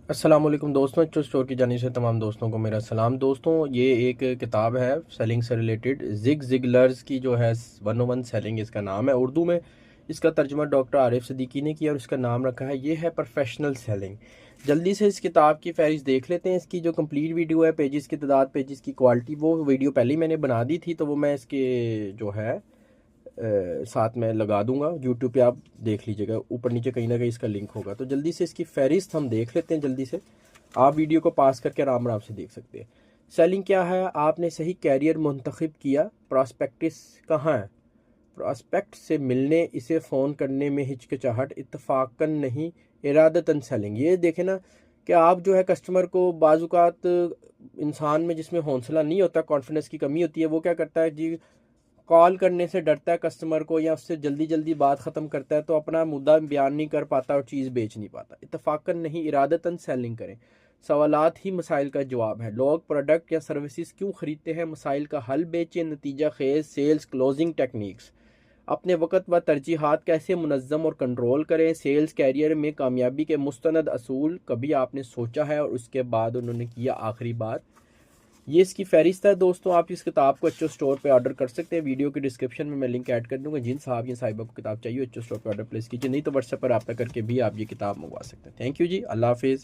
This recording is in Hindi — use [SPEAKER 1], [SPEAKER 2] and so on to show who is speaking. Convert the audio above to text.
[SPEAKER 1] अस्सलाम वालेकुम दोस्तों, एच स्टोर की जानिब से तमाम दोस्तों को मेरा सलाम। दोस्तों, ये एक किताब है सेलिंग से रिलेटेड, जिग जिगलर्स की जो है 101 सेलिंग इसका नाम है। उर्दू में इसका तर्जुमा डॉक्टर आरिफ सिद्दीकी ने किया और इसका नाम रखा है ये है प्रोफेशनल सेलिंग। जल्दी से इस किताब की फहरिस्त देख लेते हैं। इसकी जो कंप्लीट वीडियो है, पेजेस की तादाद, पेजेस की क्वालिटी, वो वीडियो पहले ही मैंने बना दी थी, तो वो मैं इसके जो है साथ में लगा दूंगा। यूट्यूब पे आप देख लीजिएगा, ऊपर नीचे कहीं ना कहीं इसका लिंक होगा। तो जल्दी से इसकी फहरिस्त हम देख लेते हैं। जल्दी से आप वीडियो को पास करके आराम आराम से देख सकते हैं। सेलिंग क्या है? आपने सही कैरियर मुंतखब किया। प्रॉस्पेक्टिस कहाँ है? प्रॉस्पेक्ट से मिलने, इसे फ़ोन करने में हिचकिचाहट, इत्तफाकन नहीं इरादतन सेलिंग। ये देखें ना कि आप जो है कस्टमर को बाजुकात इंसान में जिसमें हौसला नहीं होता, कॉन्फिडेंस की कमी होती है, वो क्या करता है जी, कॉल करने से डरता है कस्टमर को, या उससे जल्दी जल्दी बात ख़त्म करता है, तो अपना मुद्दा बयान नहीं कर पाता और चीज़ बेच नहीं पाता। इत्तफाकन नहीं इरादतन सेलिंग करें। सवालात ही मसाइल का जवाब है। लोग प्रोडक्ट या सर्विसेज क्यों खरीदते हैं? मसाइल का हल बेचें। नतीजा खेज सेल्स क्लोजिंग टेक्निक्स। अपने वक़्त व तरजीहात कैसे मुनज़्ज़म और कंट्रोल करें। सेल्स कैरियर में कामयाबी के मुस्तनद असूल कभी आपने सोचा है? और उसके बाद उन्होंने किया आखिरी बात। ये इसकी फहरिस्त है दोस्तों। आप इस किताब को एचओ स्टोर पे ऑर्डर कर सकते हैं। वीडियो के डिस्क्रिप्शन में मैं लिंक ऐड कर दूंगा। जिन साहब या साहिबा को किताब चाहिए एचओ स्टोर पे ऑर्डर प्लेस कीजिए, नहीं तो व्हाट्सएप पर रब्ता करके भी आप ये किताब मंगवा सकते हैं। थैंक यू जी, अल्लाह हाफिज़।